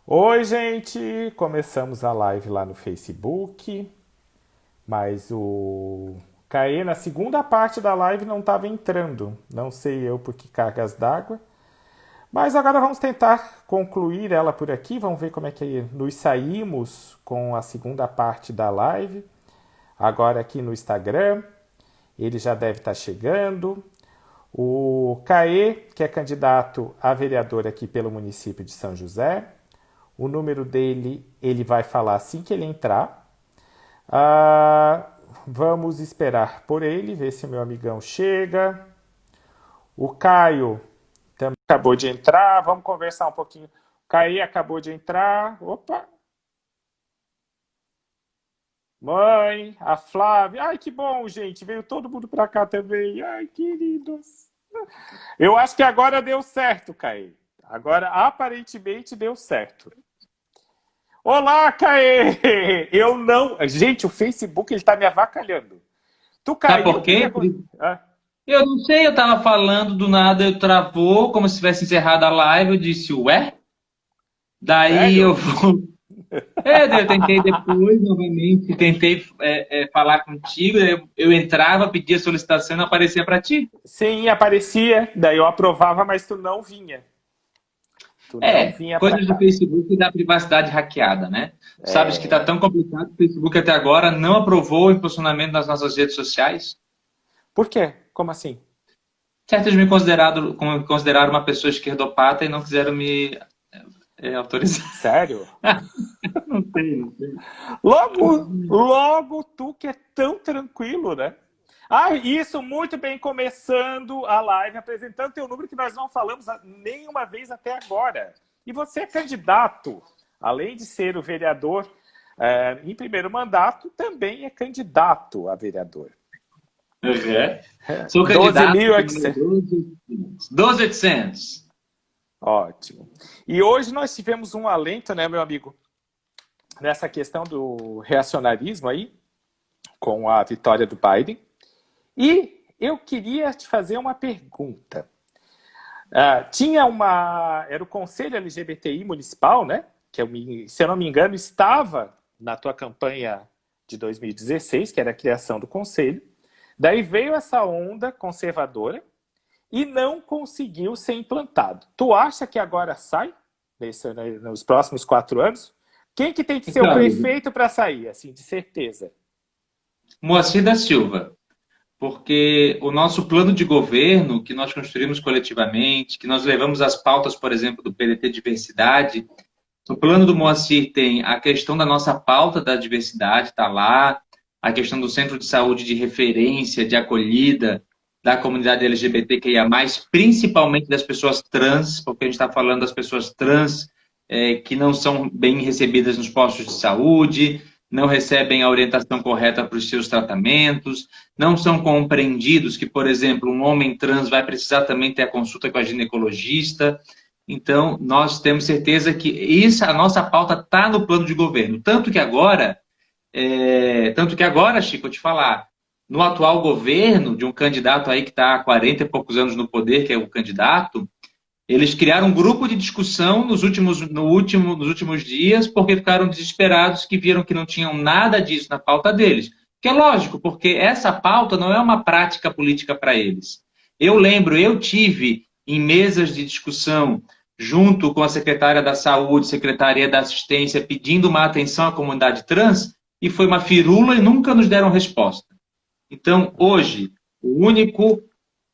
Oi, gente! Começamos a live lá no Facebook, mas o Caê na segunda parte da live não estava entrando. Não sei eu por que cargas d'água. Mas agora vamos tentar concluir ela por aqui. Vamos ver como é que nos saímos com a segunda parte da live. Agora aqui no Instagram. Ele já deve estar chegando. O Caê, que é candidato a vereador aqui pelo município de São José. O número dele, ele vai falar assim que ele entrar. Ah, vamos esperar por ele, ver se o meu amigão chega. O Caio também acabou de entrar. Vamos conversar um pouquinho. O Caio acabou de entrar. Opa! Mãe, a Flávia. Ai, que bom, gente. Veio todo mundo para cá também. Ai, queridos. Eu acho que agora deu certo, Caio. Agora, aparentemente, deu certo. Olá, Caê! Eu não. Gente, o Facebook ele tá me avacalhando. Tu Sabe caiu? por O que que quê? aconteceu? Ah, Eu não sei, eu tava falando, do nada eu travou, como se tivesse encerrado a live, eu disse, ué? Daí eu sério? vou. Eu tentei depois, novamente, tentei falar contigo, eu entrava, pedia solicitação e não aparecia para ti. Sim, aparecia. Daí eu aprovava, mas tu não vinha. Tu não vinha pra Coisas do cá. Facebook e da privacidade hackeada, né? Sabes que tá tão complicado que o Facebook até agora não aprovou o impulsionamento das nossas redes sociais. Por quê? Como assim? Certos me consideraram uma pessoa esquerdopata e não quiseram me autorizar. Sério? Não sei, não sei. Logo tu que é tão tranquilo, né? Ah, isso, muito bem, começando a live, apresentando teu número que nós não falamos nenhuma vez até agora. E você é candidato, além de ser o vereador em primeiro mandato, também é candidato a vereador. Uhum. Sou candidato com o número 12.800. 12.800. Ótimo. E hoje nós tivemos um alento, né, meu amigo, nessa questão do reacionarismo aí, com a vitória do Biden. E eu queria te fazer uma pergunta. Tinha uma. Era o Conselho LGBTI Municipal, né? Que, se eu não me engano, estava na tua campanha de 2016, que era a criação do Conselho. Daí veio essa onda conservadora e não conseguiu ser implantado. Tu acha que agora sai, nos próximos 4 anos? Quem que tem que ser o Então, prefeito para sair, assim, de certeza? Moacir da Silva, porque o nosso plano de governo, que nós construímos coletivamente, que nós levamos as pautas, por exemplo, do PDT Diversidade, no plano do Moacir tem a questão da nossa pauta da diversidade, está lá, a questão do centro de saúde de referência, de acolhida da comunidade LGBTQIA+, principalmente das pessoas trans, porque a gente está falando das pessoas trans que não são bem recebidas nos postos de saúde, não recebem a orientação correta para os seus tratamentos, não são compreendidos que, por exemplo, um homem trans vai precisar também ter a consulta com a ginecologista. Então, nós temos certeza que isso, a nossa pauta está no plano de governo. Tanto que agora, Chico, eu te falar, no atual governo, de um candidato aí que está há 40 e poucos anos no poder, que é o candidato, eles criaram um grupo de discussão nos últimos dias, porque ficaram desesperados, que viram que não tinham nada disso na pauta deles. Que é lógico, porque essa pauta não é uma prática política para eles. Eu lembro, eu tive em mesas de discussão, junto com a secretária da Saúde, secretaria da Assistência, pedindo uma atenção à comunidade trans, e foi uma firula e nunca nos deram resposta. Então, hoje,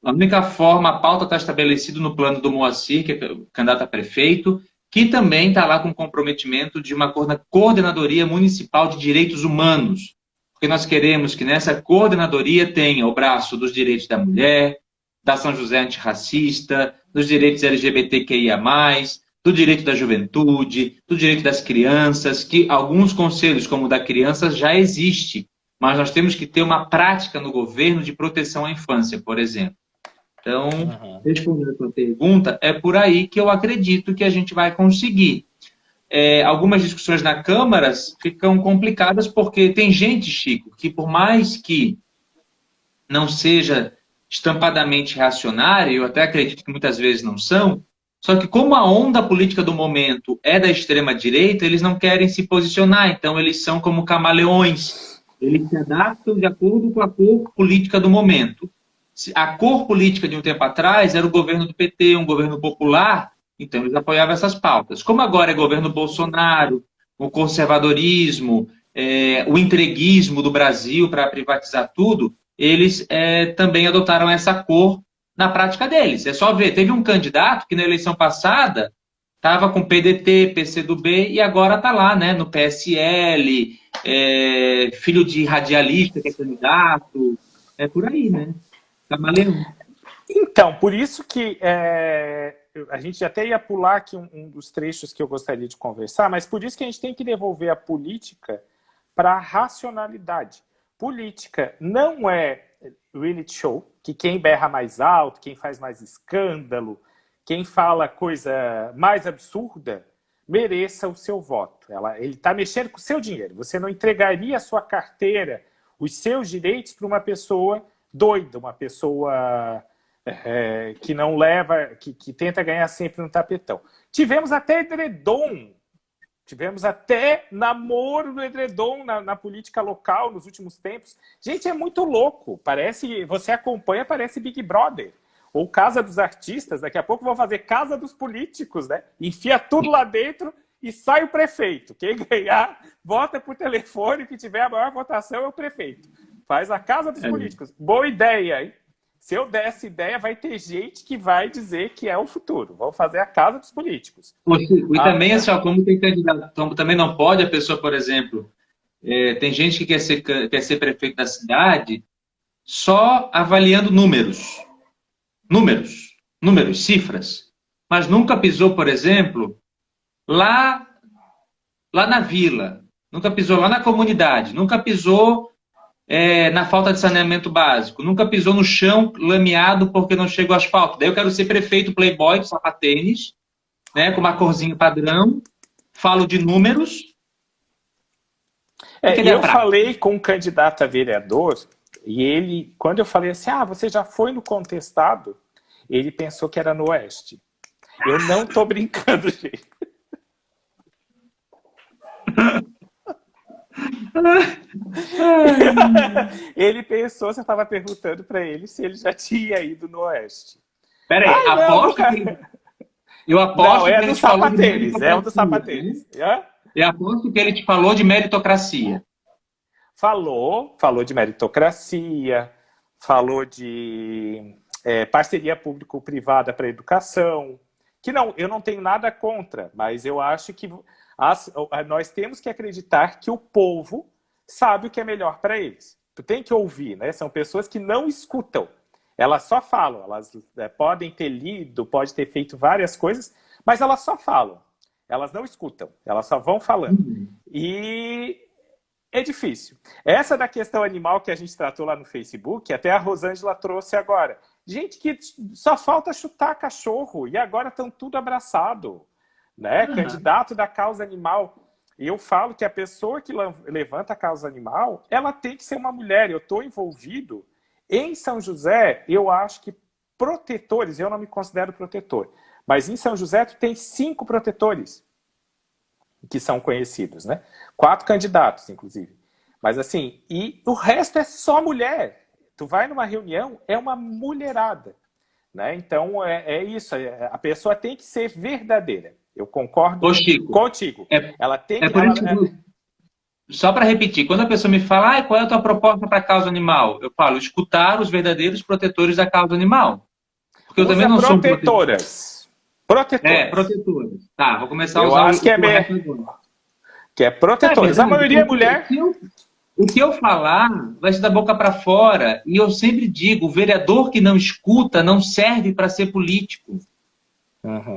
a única forma, a pauta está estabelecida no plano do Moacir, que é candidato a prefeito, que também está lá com comprometimento de uma coordenadoria municipal de direitos humanos. Porque nós queremos que nessa coordenadoria tenha o braço dos direitos da mulher, da São José Antirracista, dos direitos LGBTQIA+, do direito da juventude, do direito das crianças, que alguns conselhos, como o da criança, já existe, mas nós temos que ter uma prática no governo de proteção à infância, por exemplo. Então, Uhum. respondendo a sua pergunta, é por aí que eu acredito que a gente vai conseguir. Algumas discussões na Câmara ficam complicadas porque tem gente, Chico, que por mais que não seja estampadamente reacionária, eu até acredito que muitas vezes não são, Só que como a onda política do momento é da extrema-direita, eles não querem se posicionar, então eles são como camaleões. Eles se adaptam de acordo com a cor política do momento. A cor política de um tempo atrás era o governo do PT, um governo popular, então eles apoiavam essas pautas. Como agora é governo Bolsonaro, o conservadorismo, o entreguismo do Brasil para privatizar tudo, eles também adotaram essa cor na prática deles. É só ver, teve um candidato que na eleição passada estava com PDT, PCdoB e agora está lá, né, no PSL, filho de radialista que é candidato, é por aí, né? Camaleão. Então, por isso que a gente até ia pular aqui um dos trechos que eu gostaria de conversar, mas por isso que a gente tem que devolver a política para a racionalidade. Política não é reality show, que quem berra mais alto, quem faz mais escândalo, quem fala coisa mais absurda, mereça o seu voto. Ele está mexendo com o seu dinheiro. Você não entregaria a sua carteira, os seus direitos para uma pessoa doida, uma pessoa que não leva, que tenta ganhar sempre no tapetão. Tivemos até edredom, tivemos até namoro do edredom na política local nos últimos tempos. Gente, é muito louco. Parece, você acompanha, parece Big Brother. Ou Casa dos Artistas, daqui a pouco vão fazer Casa dos Políticos, né? Enfia tudo lá dentro e sai o prefeito. Quem ganhar, vota por telefone, que tiver a maior votação é o prefeito. Faz a Casa dos Políticos. Boa ideia, hein? Se eu der essa ideia, vai ter gente que vai dizer que é o futuro. Vamos fazer a Casa dos Políticos. E também, assim, como tem candidato, como também não pode a pessoa, por exemplo, tem gente que quer ser prefeito da cidade só avaliando números. Números, cifras. Mas nunca pisou, por exemplo, lá na vila. Nunca pisou lá na comunidade. Nunca pisou na falta de saneamento básico. Nunca pisou no chão lameado porque não chega o asfalto. Daí eu quero ser prefeito playboy de sapatênis, né, com uma corzinha padrão. Falo de números. Eu falei com um candidato a vereador e ele, quando eu falei assim, você já foi no contestado? Ele pensou que era no Oeste. Eu não tô brincando, gente. Ele pensou, você estava perguntando para ele se ele já tinha ido no Oeste. Peraí, eu aposto que ele te falou de meritocracia. É um dos sapatênis. Eu aposto que ele te falou de meritocracia. Falou de meritocracia, falou de parceria público-privada para a educação, que não, eu não tenho nada contra, mas eu acho que nós temos que acreditar que o povo sabe o que é melhor para eles. Tu tem que ouvir, né? São pessoas que não escutam. Elas só falam. Elas podem ter lido, podem ter feito várias coisas, mas elas só falam. Elas não escutam. Elas só vão falando. E é difícil. Essa da questão animal que a gente tratou lá no Facebook, até a Rosângela trouxe agora. Gente que só falta chutar cachorro e agora estão tudo abraçado. Né? Candidato da causa animal. E eu falo que a pessoa que levanta a causa animal, ela tem que ser uma mulher. Eu estou envolvido. Em São José, eu acho que protetores, eu não me considero protetor, mas em São José tu tem 5 protetores que são conhecidos, né? 4 candidatos, inclusive. Mas assim, e o resto é só mulher. Tu vai numa reunião, é uma mulherada. Né? Então, é isso. A pessoa tem que ser verdadeira. Eu concordo contigo. Ela tem que... Só para repetir, quando a pessoa me fala, qual é a tua proposta para a causa animal? Eu falo, escutar os verdadeiros protetores da causa animal. Porque eu também não sou protetoras. Protetoras. Tá, vou começar a usar eu acho que é protetores. A maioria é mulher. O que eu falar vai ser da boca para fora. E eu sempre digo, o vereador que não escuta não serve para ser político.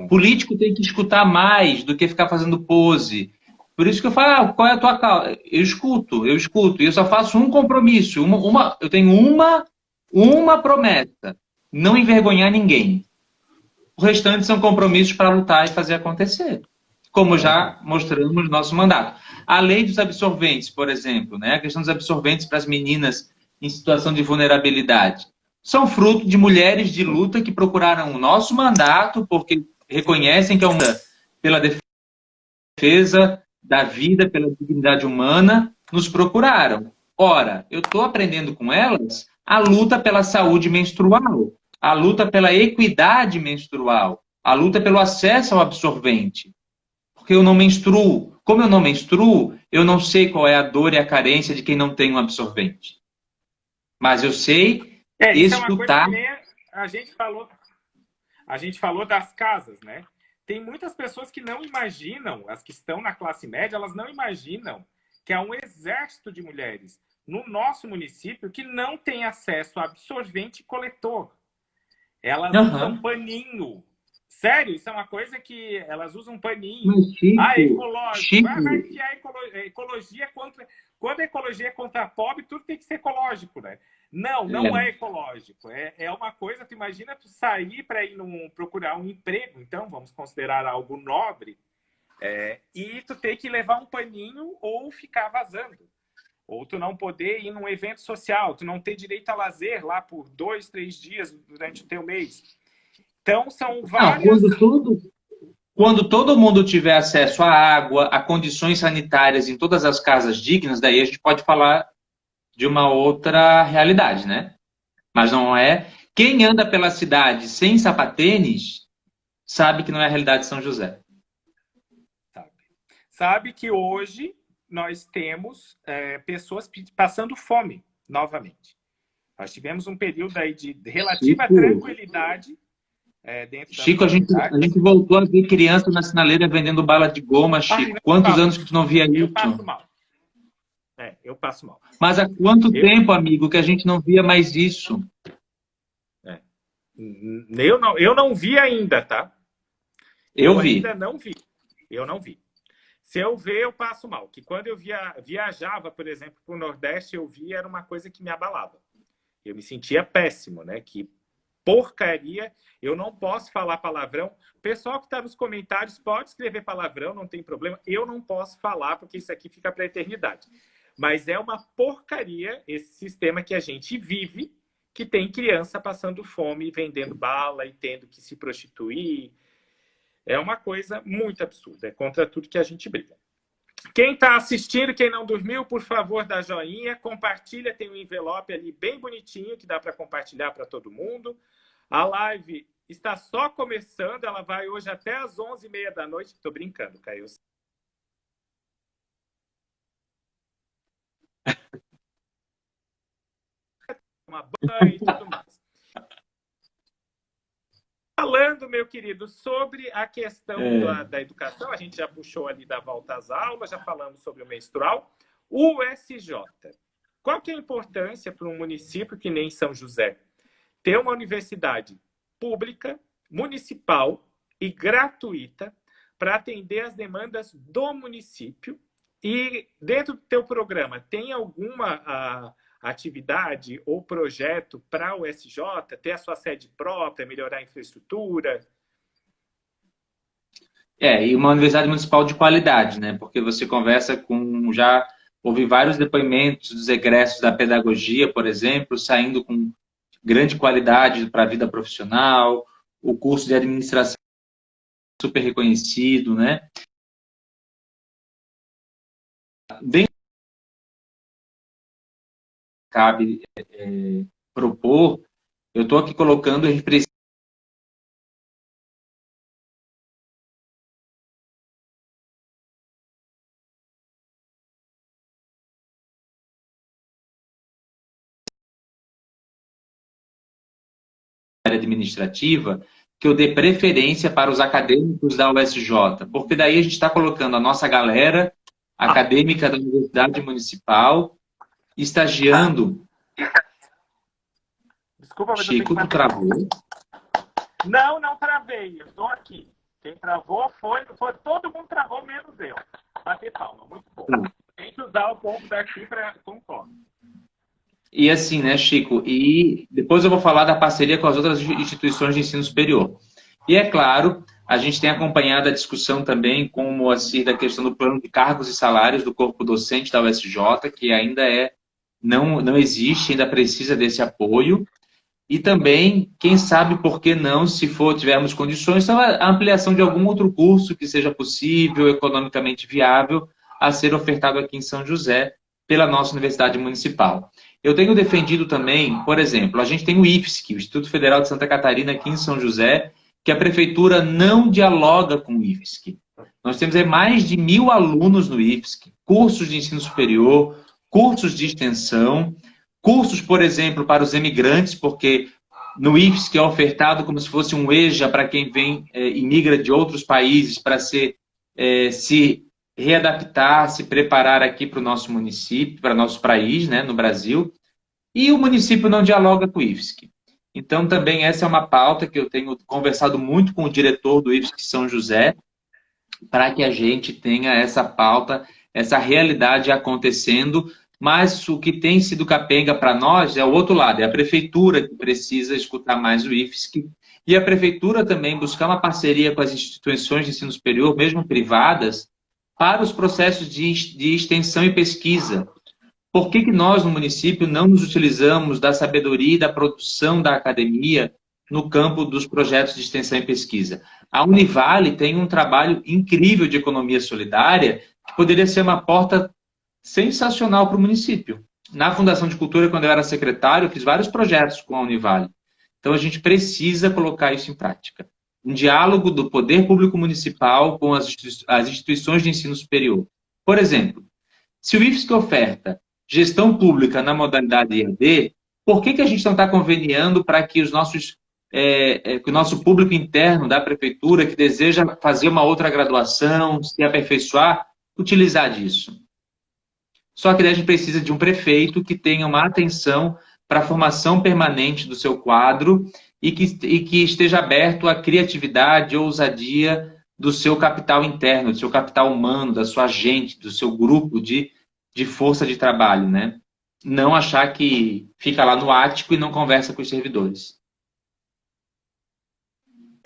Político tem que escutar mais do que ficar fazendo pose. Por isso que eu falo, qual é a tua causa? Eu escuto. E eu só faço um compromisso. Eu tenho uma promessa. Não envergonhar ninguém. O restante são compromissos para lutar e fazer acontecer. Como já mostramos no nosso mandato. A lei dos absorventes, por exemplo, né? A questão dos absorventes para as meninas em situação de vulnerabilidade. São fruto de mulheres de luta que procuraram o nosso mandato porque reconhecem que é uma pela defesa da vida, pela dignidade humana, nos procuraram. Ora, eu estou aprendendo com elas a luta pela saúde menstrual, a luta pela equidade menstrual, a luta pelo acesso ao absorvente. Porque eu não menstruo. Como eu não menstruo, eu não sei qual é a dor e a carência de quem não tem um absorvente. Mas eu sei Isso é uma coisa escutar. que nem a gente falou. A gente falou das casas, né? Tem muitas pessoas que não imaginam, as que estão na classe média, elas não imaginam que há um exército de mulheres no nosso município que não tem acesso a absorvente coletor. Elas usam paninho. Sério, isso é uma coisa que elas usam paninho. Ecológico. Chico. Vai enfiar ecologia contra... Quando a ecologia é contra a pobre, tudo tem que ser ecológico, né? Não é ecológico. É uma coisa, tu imagina tu sair para ir procurar um emprego, então vamos considerar algo nobre, e tu ter que levar um paninho ou ficar vazando. Ou tu não poder ir num evento social, tu não ter direito a lazer lá por 2, 3 dias durante o teu mês. Então, são várias... Quando todo mundo tiver acesso à água, a condições sanitárias em todas as casas dignas, daí a gente pode falar de uma outra realidade, né? Mas não é... Quem anda pela cidade sem sapatênis sabe que não é a realidade de São José. Sabe que hoje nós temos pessoas passando fome novamente. Nós tivemos um período aí de relativa tranquilidade dentro das Chico, a gente voltou a ver criança na sinaleira vendendo bala de goma, Chico. Quantos anos que tu não via isso? Eu passo mal. Eu passo mal. Mas há quanto tempo, amigo, que a gente não via mais isso? Eu não vi ainda, tá? Eu vi. Ainda não vi. Eu não vi. Se eu ver, eu passo mal. Que quando eu viajava, por exemplo, para o Nordeste, eu via, era uma coisa que me abalava. Eu me sentia péssimo, né? Que porcaria, eu não posso falar palavrão. O pessoal que está nos comentários pode escrever palavrão, não tem problema. Eu não posso falar, porque isso aqui fica para a eternidade. Mas é uma porcaria esse sistema que a gente vive, que tem criança passando fome, vendendo bala e tendo que se prostituir. É uma coisa muito absurda. É contra tudo que a gente briga. Quem está assistindo, quem não dormiu, por favor, dá joinha, compartilha, tem um envelope ali bem bonitinho que dá para compartilhar para todo mundo. A live está só começando, ela vai hoje até às 11h30 da noite. Estou brincando, Caio. Uma banha e tudo mais. Falando, meu querido, sobre a questão da educação, a gente já puxou ali da volta às aulas, já falamos sobre o menstrual. O SJ. Qual que é a importância para um município que nem São José? Ter uma universidade pública, municipal e gratuita para atender as demandas do município. E dentro do teu programa, tem alguma atividade ou projeto para o SJ, ter a sua sede própria, melhorar a infraestrutura? E uma universidade municipal de qualidade, né? Porque você conversa com... Já ouvi vários depoimentos dos egressos da pedagogia, por exemplo, saindo com grande qualidade para a vida profissional, o curso de administração super reconhecido, né? Bem cabe propor, eu estou aqui colocando, a gente precisa administrativa, que eu dê preferência para os acadêmicos da USJ, porque daí a gente está colocando a nossa galera acadêmica da Universidade Municipal, estagiando. Desculpa, mas Chico, tu travou? Não travei, eu estou aqui. Quem travou foi todo mundo travou, menos eu. Bater palma, muito bom. Tem que usar o povo daqui para concordo. E assim, né, Chico? E depois eu vou falar da parceria com as outras instituições de ensino superior. E é claro, a gente tem acompanhado a discussão também com o Moacir da questão do plano de cargos e salários do corpo docente da USJ, que ainda não existe, ainda precisa desse apoio. E também, quem sabe por que não, se tivermos condições, a ampliação de algum outro curso que seja possível, economicamente viável, a ser ofertado aqui em São José pela nossa Universidade Municipal. Eu tenho defendido também, por exemplo, a gente tem o IFSC, o Instituto Federal de Santa Catarina, aqui em São José, que a prefeitura não dialoga com o IFSC. Nós temos mais de 1.000 alunos no IFSC, cursos de ensino superior, cursos de extensão, cursos, por exemplo, para os emigrantes, porque no IFSC é ofertado como se fosse um EJA para quem vem e migra de outros países para se readaptar, se preparar aqui para o nosso município, para o nosso país, né, no Brasil. E o município não dialoga com o IFSC. Então, também essa é uma pauta que eu tenho conversado muito com o diretor do IFSC São José, para que a gente tenha essa pauta, essa realidade acontecendo, mas o que tem sido capenga para nós é o outro lado, é a prefeitura que precisa escutar mais o IFSC, e a prefeitura também buscar uma parceria com as instituições de ensino superior, mesmo privadas, para os processos de extensão e pesquisa. Por que nós, no município, não nos utilizamos da sabedoria e da produção da academia no campo dos projetos de extensão e pesquisa? A Univale tem um trabalho incrível de economia solidária que poderia ser uma porta sensacional para o município. Na Fundação de Cultura, quando eu era secretário, eu fiz vários projetos com a Univale. Então, a gente precisa colocar isso em prática. Um diálogo do poder público municipal com as instituições de ensino superior. Por exemplo, se o IFSC oferta gestão pública na modalidade EAD, por que a gente não está conveniando para que que o nosso público interno da prefeitura, que deseja fazer uma outra graduação, se aperfeiçoar, utilizar disso? Só que daí a gente precisa de um prefeito que tenha uma atenção para a formação permanente do seu quadro e que esteja aberto à criatividade, ousadia do seu capital interno, do seu capital humano, da sua gente, do seu grupo de força de trabalho, né? Não achar que fica lá no ático e não conversa com os servidores.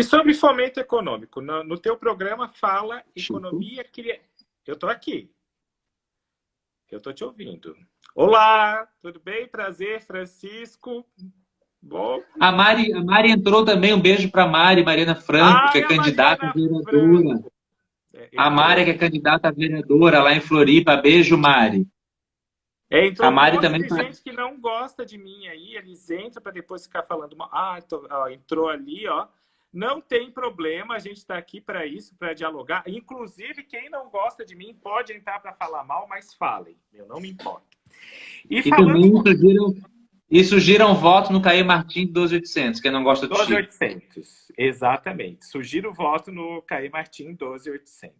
E sobre fomento econômico, no teu programa fala economia criativa. Eu estou aqui. Eu estou te ouvindo. Olá, tudo bem? Prazer, Francisco. Bom. A Mari entrou também. Um beijo para a Mariana Franco, que é candidata a vereadora. A Mari, que é candidata a vereadora lá em Floripa. Beijo, Mari. Entrou a Mari também. Tem gente que não gosta de mim aí, eles entram para depois ficar falando. Entrou ali, ó. Não tem problema, a gente está aqui para isso, para dialogar. Inclusive, quem não gosta de mim pode entrar para falar mal, mas falem. Eu não me importo. E também sugiram voto no Caê Martins 12800, quem não gosta do 12800, exatamente. Sugiro o voto no Caê Martins 12800.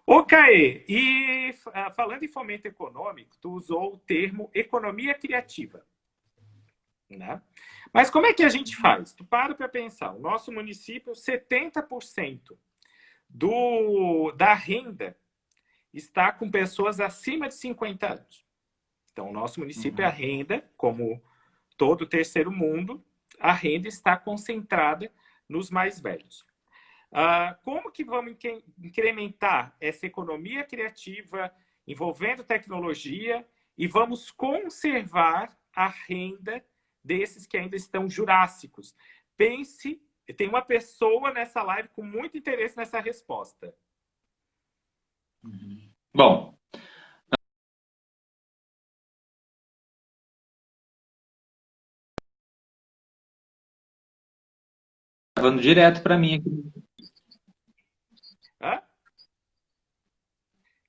Ô, Caê, e falando em fomento econômico, tu usou o termo economia criativa, né? Mas como é que a gente faz? Tu para pensar, o nosso município, 70% da renda está com pessoas acima de 50 anos. Então, o nosso município, a renda, como todo o terceiro mundo, a renda está concentrada nos mais velhos. Como que vamos incrementar essa economia criativa envolvendo tecnologia e vamos conservar a renda desses que ainda estão jurássicos? Pense, tem uma pessoa nessa live com muito interesse nessa resposta. Bom, falando direto para mim aqui.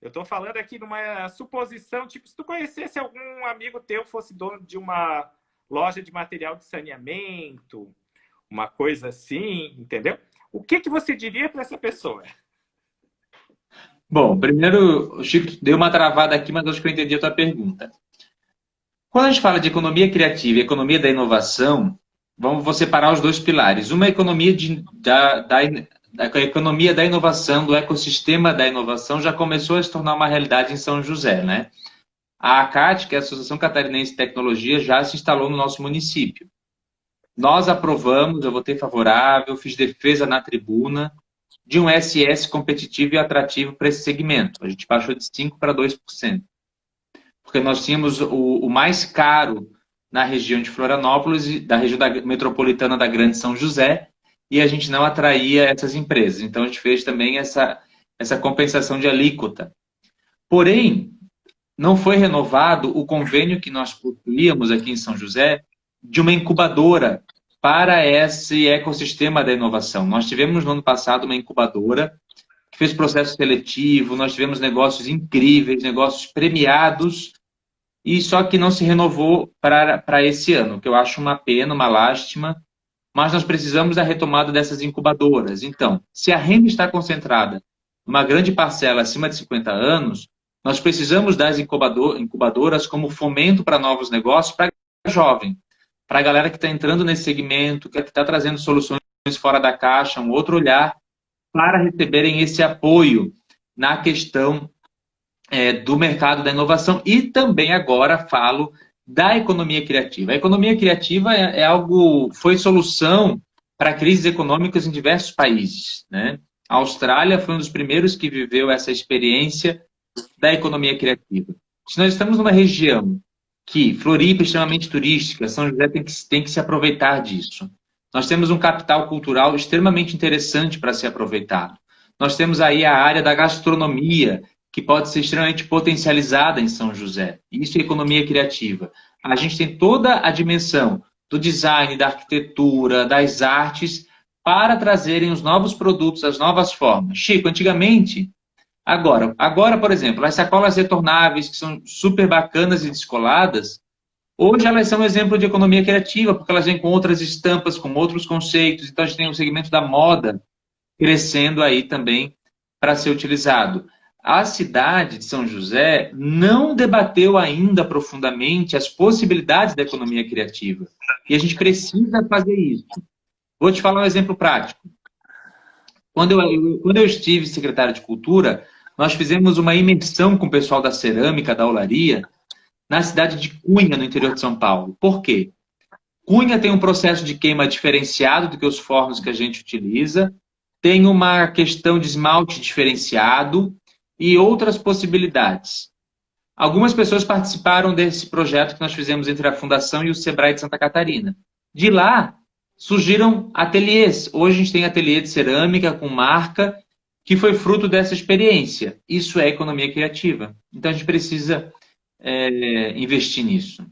Eu estou falando aqui numa suposição, tipo, se tu conhecesse algum amigo teu, fosse dono de uma loja de material de saneamento, uma coisa assim, entendeu? O que você diria para essa pessoa? Bom, primeiro, o Chico deu uma travada aqui, mas acho que eu entendi a tua pergunta. Quando a gente fala de economia criativa e economia da inovação, vou separar os dois pilares. Uma é a economia a economia da inovação, do ecossistema da inovação, já começou a se tornar uma realidade em São José, né? A ACAT, que é a Associação Catarinense de Tecnologia, já se instalou no nosso município. Nós aprovamos, eu votei favorável, fiz defesa na tribuna de um SS competitivo e atrativo para esse segmento. A gente baixou de 5% para 2%. Porque nós tínhamos o mais caro na região de Florianópolis, da região metropolitana da Grande São José, e a gente não atraía essas empresas. Então, a gente fez também essa compensação de alíquota. Porém, não foi renovado o convênio que nós possuíamos aqui em São José de uma incubadora para esse ecossistema da inovação. Nós tivemos no ano passado uma incubadora que fez processo seletivo, nós tivemos negócios incríveis, negócios premiados, e só que não se renovou para esse ano, que eu acho uma pena, uma lástima, mas nós precisamos da retomada dessas incubadoras. Então, se a renda está concentrada numa grande parcela acima de 50 anos, nós precisamos das incubadoras como fomento para novos negócios para jovem, para a galera que está entrando nesse segmento, que está trazendo soluções fora da caixa, um outro olhar, para receberem esse apoio na questão do mercado da inovação e também agora falo da economia criativa. A economia criativa é algo, foi solução para crises econômicas em diversos países, né? A Austrália foi um dos primeiros que viveu essa experiência da economia criativa. Se nós estamos numa região que Floripa é extremamente turística, São José tem que se aproveitar disso. Nós temos um capital cultural extremamente interessante para ser aproveitado. Nós temos aí a área da gastronomia, que pode ser extremamente potencializada em São José. Isso é economia criativa. A gente tem toda a dimensão do design, da arquitetura, das artes, para trazerem os novos produtos, as novas formas. Chico, antigamente, agora, por exemplo, as sacolas retornáveis, que são super bacanas e descoladas, hoje elas são um exemplo de economia criativa, porque elas vêm com outras estampas, com outros conceitos. Então, a gente tem o segmento da moda crescendo aí também para ser utilizado. A cidade de São José não debateu ainda profundamente as possibilidades da economia criativa. E a gente precisa fazer isso. Vou te falar um exemplo prático. Quando eu estive secretário de Cultura, nós fizemos uma imersão com o pessoal da cerâmica, da olaria, na cidade de Cunha, no interior de São Paulo. Por quê? Cunha tem um processo de queima diferenciado do que os fornos que a gente utiliza, tem uma questão de esmalte diferenciado e outras possibilidades. Algumas pessoas participaram desse projeto que nós fizemos entre a Fundação e o Sebrae de Santa Catarina. De lá, surgiram ateliês. Hoje a gente tem ateliê de cerâmica com marca, que foi fruto dessa experiência. Isso é economia criativa. Então a gente precisa investir nisso.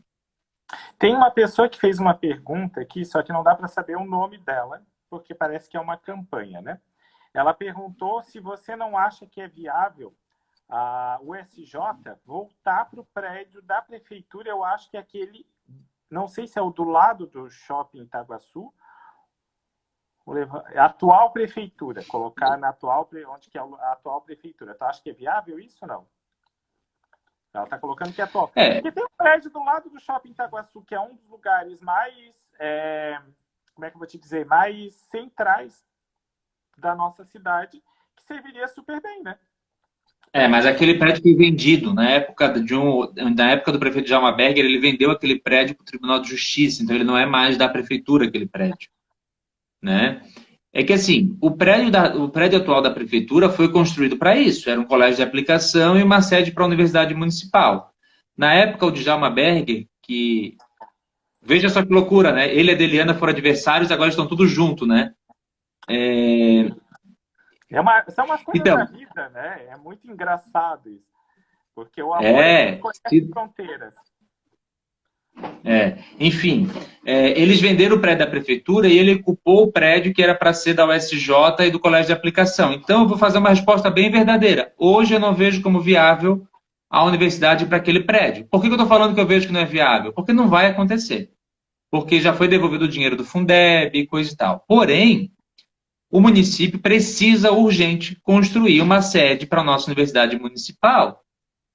Tem uma pessoa que fez uma pergunta aqui, só que não dá para saber o nome dela, porque parece que é uma campanha, né? Ela perguntou se você não acha que é viável a USJ voltar para o prédio da prefeitura. Eu acho que é aquele, não sei se é o do lado do shopping Itaguaçu, a atual prefeitura, colocar na atual, onde que é a atual prefeitura. Tu acha que é viável isso ou não? Ela está colocando que é atual. Porque tem um prédio do lado do shopping Itaguaçu, que é um dos lugares mais, como é que eu vou te dizer, mais centrais da nossa cidade, que serviria super bem, né? Mas aquele prédio foi vendido na época na época do prefeito Djalma Berger, ele vendeu aquele prédio para o Tribunal de Justiça, então ele não é mais da prefeitura aquele prédio, né? É que assim, o prédio atual da prefeitura foi construído para isso, era um colégio de aplicação e uma sede para a universidade municipal. Na época o Djalma Berger, que veja só que loucura, né? Ele e a Deliana foram adversários, agora estão tudo junto, né? São umas coisas Então, da vida, né? É muito engraçado isso. Porque o amor não conhece fronteiras. Enfim, eles venderam o prédio da prefeitura e ele ocupou o prédio que era para ser da USJ e do Colégio de Aplicação. Então, eu vou fazer uma resposta bem verdadeira. Hoje eu não vejo como viável a universidade para aquele prédio. Por que eu estou falando que eu vejo que não é viável? Porque não vai acontecer. Porque já foi devolvido o dinheiro do Fundeb, coisa e tal. Porém, o município precisa urgente construir uma sede para a nossa universidade municipal.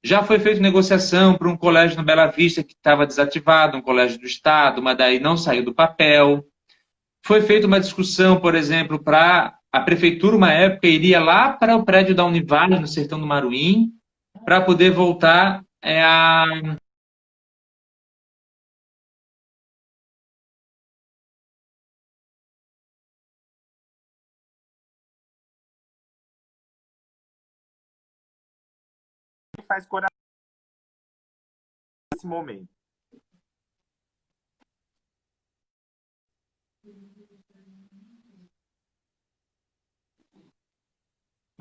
Já foi feita negociação para um colégio no Bela Vista que estava desativado, um colégio do Estado, mas daí não saiu do papel. Foi feita uma discussão, por exemplo, para a prefeitura, uma época, iria lá para o prédio da Univale, no Sertão do Maruim, para poder voltar a Faz coração nesse momento.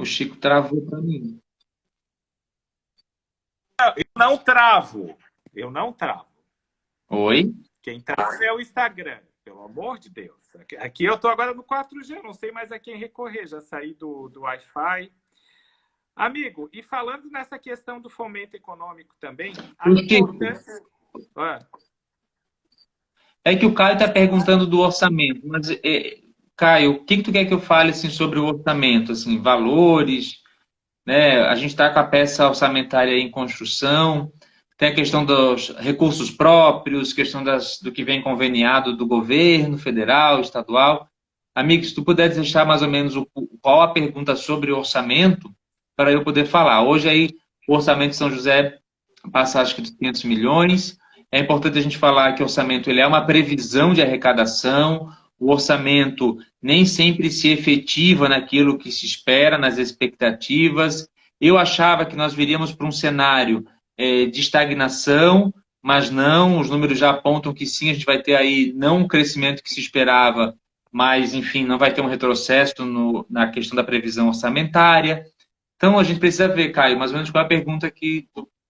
Chico travou para mim. Eu não travo. Eu não travo. Oi? Quem trava é o Instagram, pelo amor de Deus. Aqui eu tô agora no 4G, não sei mais a quem recorrer. Já saí do Wi-Fi. Amigo, e falando nessa questão do fomento econômico também, a importância... É que o Caio está perguntando do orçamento, mas, Caio, o que tu quer que eu fale assim, sobre o orçamento? Assim, valores, né? A gente está com a peça orçamentária em construção, tem a questão dos recursos próprios, questão do que vem conveniado do governo federal, estadual. Amigo, se tu puder deixar mais ou menos qual a pergunta sobre o orçamento, para eu poder falar. Hoje aí, o orçamento de São José passa acho que de 500 milhões. É importante a gente falar que o orçamento ele é uma previsão de arrecadação, o orçamento nem sempre se efetiva naquilo que se espera, nas expectativas. Eu achava que nós viríamos para um cenário de estagnação, mas não, os números já apontam que sim, a gente vai ter aí não um crescimento que se esperava, mas, enfim, não vai ter um retrocesso na questão da previsão orçamentária. Então, a gente precisa ver, Caio, mais ou menos qual é a pergunta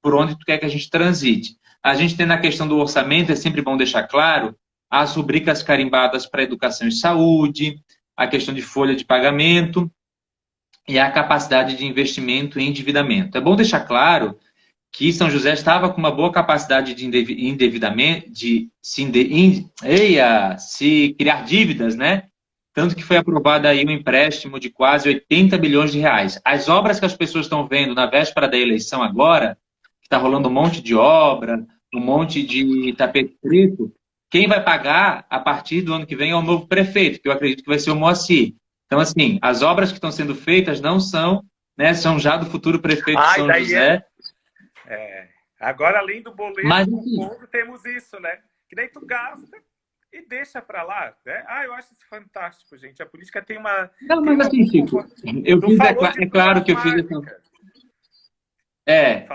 por onde tu quer que a gente transite. A gente tem na questão do orçamento, é sempre bom deixar claro, as rubricas carimbadas para educação e saúde, a questão de folha de pagamento e a capacidade de investimento e endividamento. É bom deixar claro que São José estava com uma boa capacidade de endividamento, de se criar dívidas, né? Tanto que foi aprovado aí um empréstimo de quase 80 bilhões de reais. As obras que as pessoas estão vendo na véspera da eleição agora, que está rolando um monte de obra, um monte de tapete preto, quem vai pagar a partir do ano que vem é o novo prefeito, que eu acredito que vai ser o Moacir. Então, assim, as obras que estão sendo feitas não são, né, são já do futuro prefeito de São José. Agora, além do boleto Mas, do povo, temos isso, né? Que daí tu gasta e deixa para lá, né? Eu acho isso fantástico, gente. A política tem uma... Não, mas assim, Chico, eu fiz, é claro que eu fiz...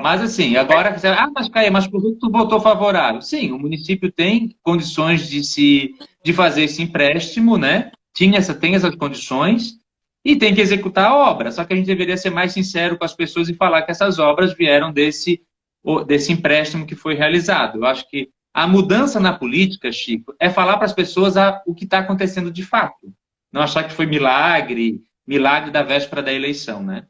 mas assim, agora... mas Caio, mas por que tu votou favorável? Sim, o município tem condições de fazer esse empréstimo, né? Tem essas condições e tem que executar a obra. Só que a gente deveria ser mais sincero com as pessoas e falar que essas obras vieram desse empréstimo que foi realizado. Eu acho que a mudança na política, Chico, é falar para as pessoas o que está acontecendo de fato. Não achar que foi milagre da véspera da eleição, né?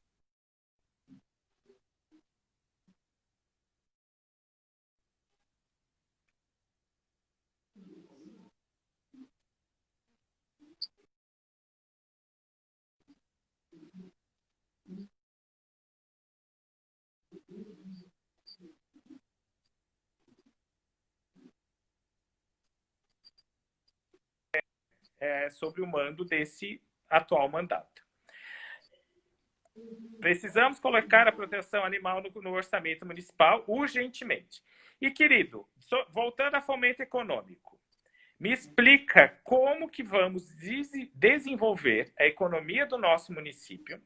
Sobre o mando desse atual mandato. Precisamos colocar a proteção animal no orçamento municipal urgentemente. E, querido, voltando a fomento econômico, me explica como que vamos desenvolver a economia do nosso município,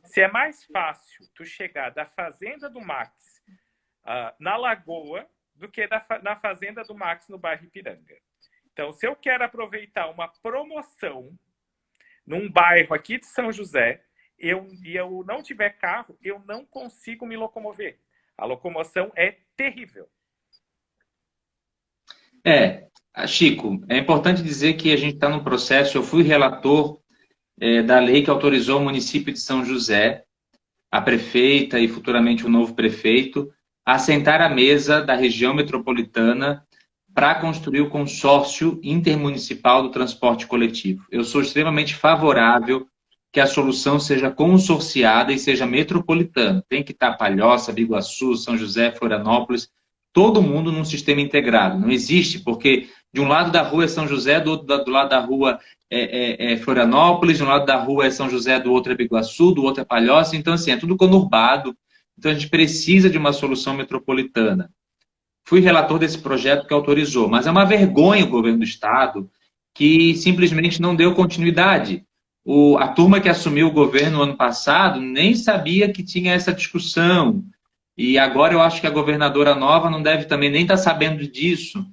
se é mais fácil tu chegar da fazenda do Max na Lagoa do que na fazenda do Max no bairro Ipiranga. Então, se eu quero aproveitar uma promoção num bairro aqui de São José e eu não tiver carro, eu não consigo me locomover. A locomoção é terrível. Chico, é importante dizer que a gente está num processo, eu fui relator da lei que autorizou o município de São José, a prefeita e futuramente o novo prefeito, a sentar à mesa da região metropolitana para construir o consórcio intermunicipal do transporte coletivo. Eu sou extremamente favorável que a solução seja consorciada e seja metropolitana. Tem que estar Palhoça, Biguaçu, São José, Florianópolis, todo mundo num sistema integrado. Não existe, porque de um lado da rua é São José, do lado da rua é Florianópolis, de um lado da rua é São José, do outro é Biguaçu, do outro é Palhoça. Então, assim, é tudo conurbado. Então, a gente precisa de uma solução metropolitana. Fui relator desse projeto que autorizou, mas é uma vergonha o governo do Estado que simplesmente não deu continuidade. A turma que assumiu o governo no ano passado nem sabia que tinha essa discussão. E agora eu acho que a governadora nova não deve também nem estar sabendo disso.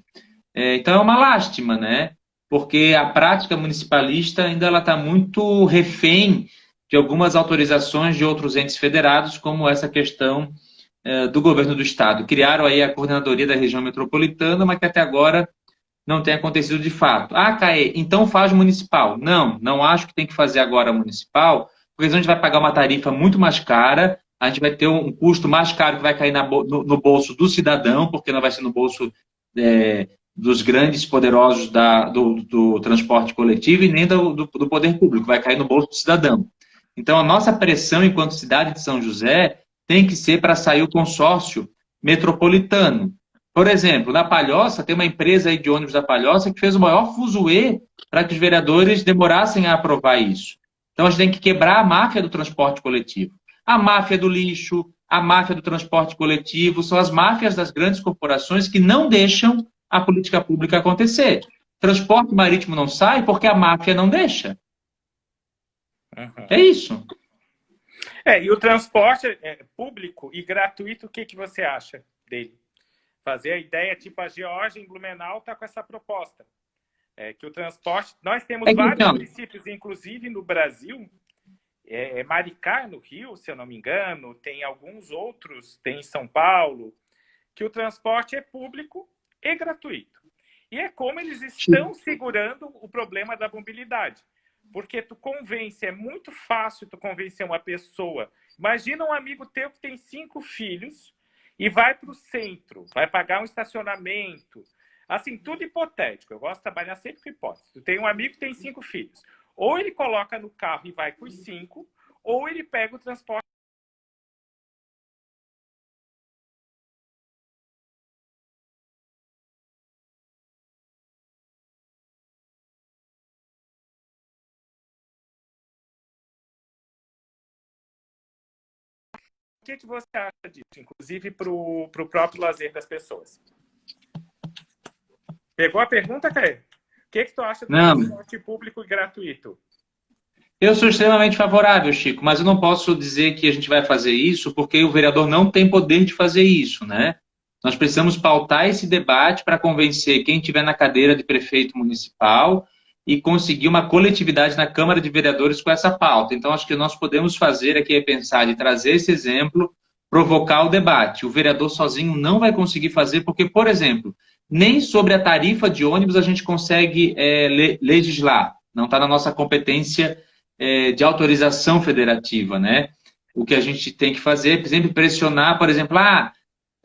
Então é uma lástima, né? Porque a prática municipalista ainda está muito refém de algumas autorizações de outros entes federados, como essa questão do governo do estado. Criaram aí a coordenadoria da região metropolitana, mas que até agora não tem acontecido de fato. Ah, Caê, então faz municipal. Não, não acho que tem que fazer agora municipal, porque senão a gente vai pagar uma tarifa muito mais cara, a gente vai ter um custo mais caro que vai cair no bolso do cidadão, porque não vai ser no bolso dos grandes poderosos do transporte coletivo e nem do poder público, vai cair no bolso do cidadão. Então, a nossa pressão enquanto cidade de São José tem que ser para sair o consórcio metropolitano. Por exemplo, na Palhoça, tem uma empresa aí de ônibus da Palhoça que fez o maior fuzuê para que os vereadores demorassem a aprovar isso. Então, a gente tem que quebrar a máfia do transporte coletivo. A máfia do lixo, a máfia do transporte coletivo, são as máfias das grandes corporações que não deixam a política pública acontecer. Transporte marítimo não sai porque a máfia não deixa. Uhum. É isso. E o transporte público e gratuito, o que você acha dele? Fazer a ideia, tipo a Geórgia em Blumenau está com essa proposta. Que o transporte... Nós temos vários municípios, inclusive no Brasil, Maricá, no Rio, se eu não me engano, tem alguns outros, tem em São Paulo, que o transporte é público e gratuito. E é como eles estão segurando o problema da mobilidade. Porque tu convence, é muito fácil tu convencer uma pessoa. Imagina um amigo teu que tem 5 filhos e vai para o centro, vai pagar um estacionamento. Assim, tudo hipotético. Eu gosto de trabalhar sempre com hipótese. Tu tem um amigo que tem 5 filhos. Ou ele coloca no carro e vai com os 5, ou ele pega o transporte. O que você acha disso? Inclusive para o próprio lazer das pessoas. Pegou a pergunta, Caê? O que tu acha do transporte público e gratuito? Eu sou extremamente favorável, Chico, mas eu não posso dizer que a gente vai fazer isso porque o vereador não tem poder de fazer isso, né? Nós precisamos pautar esse debate para convencer quem estiver na cadeira de prefeito municipal e conseguir uma coletividade na Câmara de Vereadores com essa pauta. Então, acho que nós podemos fazer aqui é pensar de trazer esse exemplo, provocar o debate. O vereador sozinho não vai conseguir fazer porque, por exemplo, nem sobre a tarifa de ônibus a gente consegue legislar. Não está na nossa competência de autorização federativa, né? O que a gente tem que fazer é, sempre pressionar, por exemplo,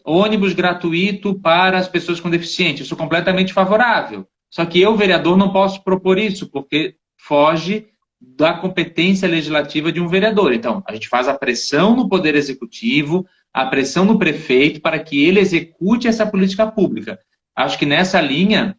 ônibus gratuito para as pessoas com deficiência. Eu sou completamente favorável. Só que eu, vereador, não posso propor isso, porque foge da competência legislativa de um vereador. Então, a gente faz a pressão no Poder Executivo, a pressão no prefeito para que ele execute essa política pública. Acho que nessa linha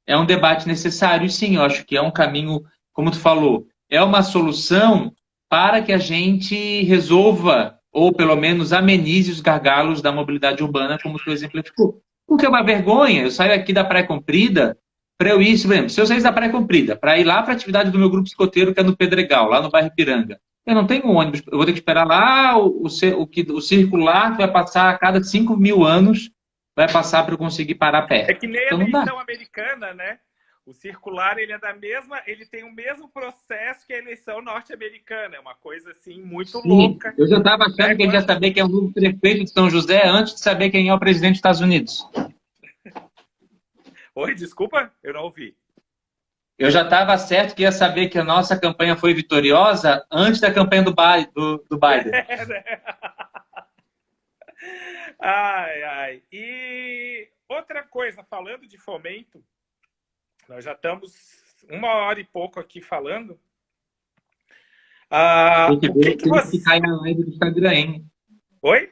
é um debate necessário, e sim, eu acho que é um caminho, como tu falou, é uma solução para que a gente resolva, ou pelo menos amenize os gargalos da mobilidade urbana, como tu exemplificou. Porque é uma vergonha, eu saio aqui da Praia Comprida, para eu ir, por exemplo, se eu sair da Praia Comprida, para ir lá para a atividade do meu grupo escoteiro, que é no Pedregal, lá no bairro Ipiranga, eu não tenho um ônibus, eu vou ter que esperar lá o circular, que vai passar a cada 5.000 anos, vai passar para eu conseguir parar perto. É que nem a eleição americana, né? O circular, ele tem o mesmo processo que a eleição norte-americana. É uma coisa, assim, muito louca. Eu já estava achando que ele ia saber quem é o novo prefeito de São José antes de saber quem é o presidente dos Estados Unidos. Oi, desculpa, eu não ouvi. Eu já estava certo que ia saber que a nossa campanha foi vitoriosa antes da campanha do Biden. Ai. E outra coisa, falando de fomento, nós já estamos 1 hora e pouco aqui falando. Tem que cair na live do Instagram, hein? Oi?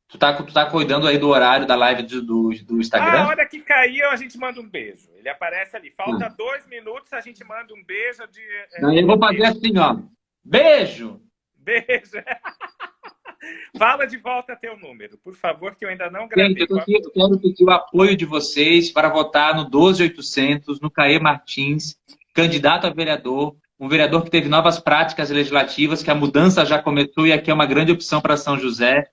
Tu tá cuidando aí do horário da live do Instagram? A hora que caiu, a gente manda um beijo. Ele aparece ali. Falta 2 minutos, a gente manda um beijo. Daí eu vou fazer assim, ó. Beijo! Beijo! Fala de volta teu número, por favor, que eu ainda não gravei. Gente, eu quero pedir o apoio de vocês para votar no 12800, no Caê Martins, candidato a vereador, um vereador que teve novas práticas legislativas, que a mudança já começou e aqui é uma grande opção para São José.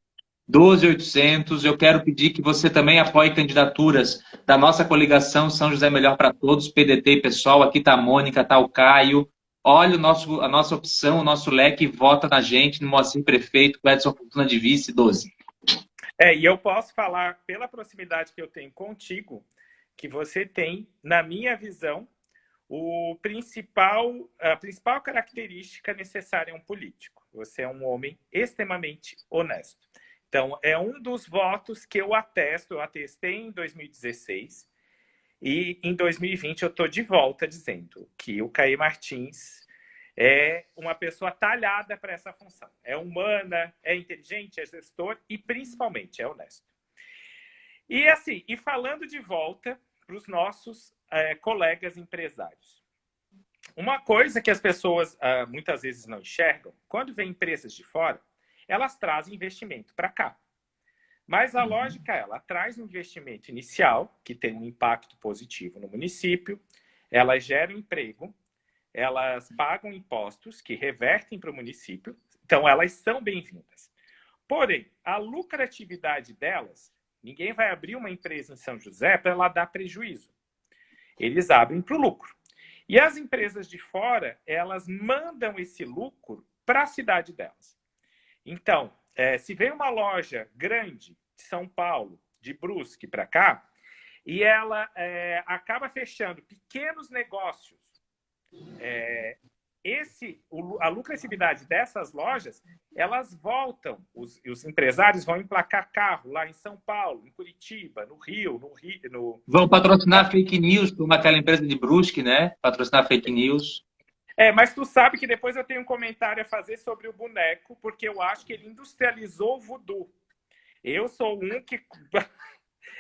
12800, eu quero pedir que você também apoie candidaturas da nossa coligação São José Melhor para Todos, PDT e PSOL. Aqui está a Mônica, está o Caio, olha a nossa opção, o nosso leque, e vota na gente, no Moacir Prefeito, com Edson Fortuna de Vice 12. E eu posso falar, pela proximidade que eu tenho contigo, que você tem, na minha visão, a principal característica necessária a um político. Você é um homem extremamente honesto. Então, é um dos votos que eu atestei em 2016, e em 2020 eu estou de volta dizendo que o Caê Martins é uma pessoa talhada para essa função. É humana, é inteligente, é gestor e, principalmente, é honesto. E assim, e falando de volta para os nossos colegas empresários. Uma coisa que as pessoas muitas vezes não enxergam, quando vem empresas de fora, elas trazem investimento para cá. Mas a lógica, ela traz um investimento inicial, que tem um impacto positivo no município, elas geram emprego, elas pagam impostos que revertem para o município, então elas são bem-vindas. Porém, a lucratividade delas, ninguém vai abrir uma empresa em São José para ela dar prejuízo. Eles abrem para o lucro. E as empresas de fora, elas mandam esse lucro para a cidade delas. Então, se vem uma loja grande de São Paulo, de Brusque para cá, e ela acaba fechando pequenos negócios, a lucratividade dessas lojas, elas voltam, os empresários vão emplacar carro lá em São Paulo, em Curitiba, no Rio. Vão patrocinar fake news, como aquela empresa de Brusque, né? Patrocinar fake news. Mas tu sabe que depois eu tenho um comentário a fazer sobre o boneco, porque eu acho que ele industrializou o voodoo. Eu sou um que...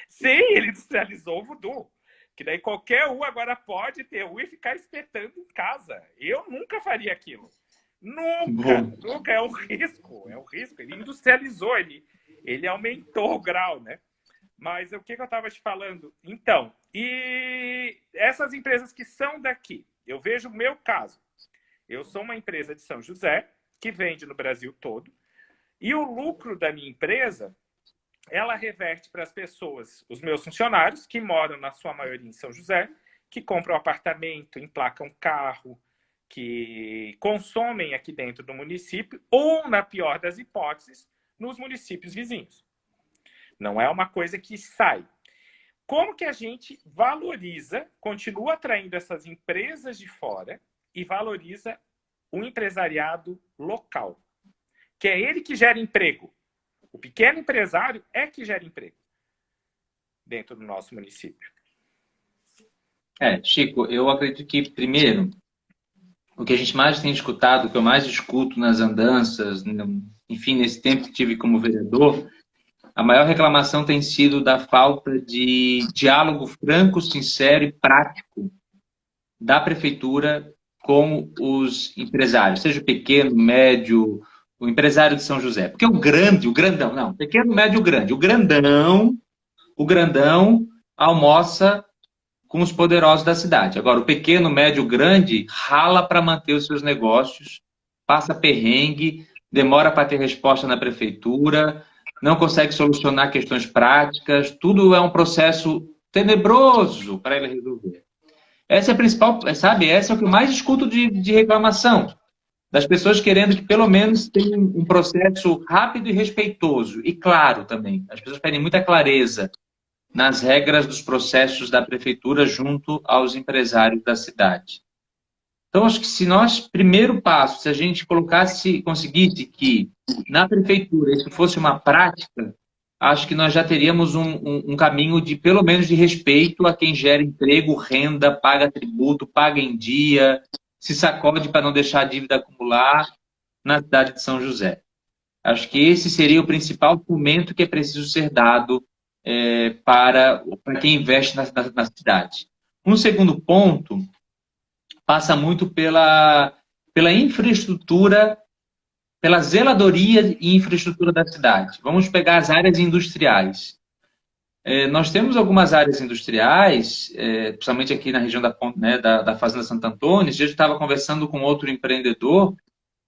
Sim, ele industrializou o voodoo. Que daí qualquer um agora pode ter um e ficar espetando em casa. Eu nunca faria aquilo. Nunca. É um risco. Ele industrializou, ele aumentou o grau, né? Mas o que eu estava te falando? Então, e essas empresas que são daqui, eu vejo o meu caso. Eu sou uma empresa de São José, que vende no Brasil todo, e o lucro da minha empresa, ela reverte para as pessoas, os meus funcionários, que moram na sua maioria em São José, que compram apartamento, emplacam carro, que consomem aqui dentro do município, ou, na pior das hipóteses, nos municípios vizinhos. Não é uma coisa que sai. Como que a gente valoriza, continua atraindo essas empresas de fora e valoriza o empresariado local? Que é ele que gera emprego. O pequeno empresário é que gera emprego dentro do nosso município. Chico, eu acredito que, primeiro, o que a gente mais tem escutado, o que eu mais escuto nas andanças, enfim, nesse tempo que tive como vereador, a maior reclamação tem sido da falta de diálogo franco, sincero e prático da prefeitura com os empresários, seja o pequeno, médio, o empresário de São José. Porque o grandão, não, pequeno, médio, grande. O grandão almoça com os poderosos da cidade. Agora, o pequeno, médio, grande rala para manter os seus negócios, passa perrengue, demora para ter resposta na prefeitura, não consegue solucionar questões práticas, tudo é um processo tenebroso para ele resolver. Essa é a principal, sabe? Essa é o que eu mais escuto de reclamação. Das pessoas querendo que pelo menos tenha um processo rápido e respeitoso. E claro também, as pessoas pedem muita clareza nas regras dos processos da prefeitura junto aos empresários da cidade. Então, acho que se nós, primeiro passo, se a gente conseguisse que na prefeitura isso fosse uma prática, acho que nós já teríamos um caminho de, pelo menos, de respeito a quem gera emprego, renda, paga tributo, paga em dia, se sacode para não deixar a dívida acumular na cidade de São José. Acho que esse seria o principal fomento que é preciso ser dado para quem investe na cidade. Um segundo ponto passa muito pela infraestrutura, pela zeladoria e infraestrutura da cidade. Vamos pegar as áreas industriais. Nós temos algumas áreas industriais, principalmente aqui na região da Fazenda Santo Antônio. Eu estava conversando com outro empreendedor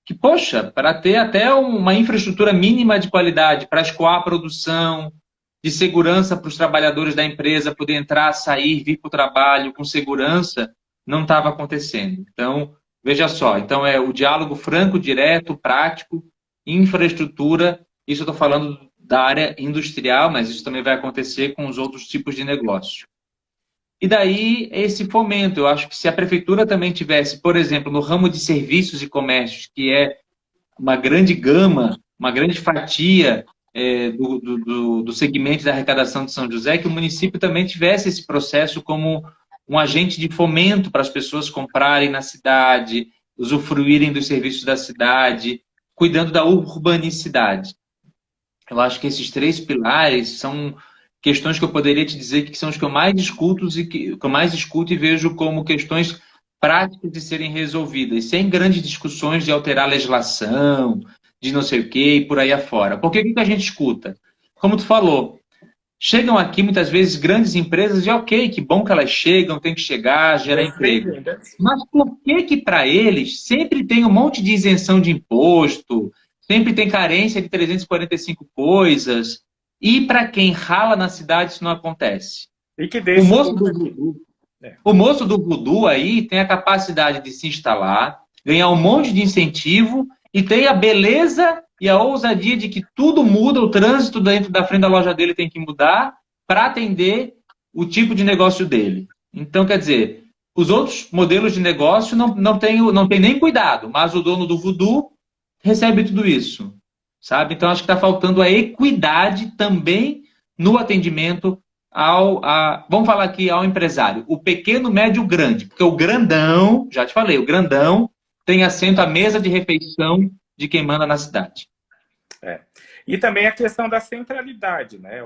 que, poxa, para ter até uma infraestrutura mínima de qualidade, para escoar a produção, de segurança para os trabalhadores da empresa poder entrar, sair, vir para o trabalho com segurança, não estava acontecendo. Então, Veja só, então é o diálogo franco, direto, prático, infraestrutura. Isso eu estou falando da área industrial, mas isso também vai acontecer com os outros tipos de negócio. E daí esse fomento. Eu acho que se a prefeitura também tivesse, por exemplo, no ramo de serviços e comércios, que é uma grande gama, uma grande fatia do segmento da arrecadação de São José, que o município também tivesse esse processo como um agente de fomento para as pessoas comprarem na cidade, usufruírem dos serviços da cidade, cuidando da urbanicidade. Eu acho que esses três pilares são questões que eu poderia te dizer que são os que eu mais discuto que eu mais escuto e vejo como questões práticas de serem resolvidas, sem grandes discussões de alterar a legislação, de não sei o quê e por aí afora. Porque o que a gente escuta? Como tu falou, chegam aqui muitas vezes grandes empresas e ok, que bom que elas chegam, tem que chegar, gerar emprego. Bem-vindas. Mas por que que para eles sempre tem um monte de isenção de imposto, sempre tem carência de 345 coisas, e para quem rala na cidade isso não acontece? E que O deixa moço tudo do aqui. Voodoo, É. o moço do Voodoo aí tem a capacidade de se instalar, ganhar um monte de incentivo e tem a beleza e a ousadia de que tudo muda, o trânsito dentro da frente da loja dele tem que mudar para atender o tipo de negócio dele. Então, quer dizer, os outros modelos de negócio não tem nem cuidado, mas o dono do Voodoo recebe tudo isso, sabe? Então, acho que está faltando a equidade também no atendimento vamos falar aqui ao empresário, o pequeno, médio, grande, porque o grandão, já te falei, o grandão tem assento à mesa de refeição de quem manda na cidade. É. E também a questão da centralidade, né?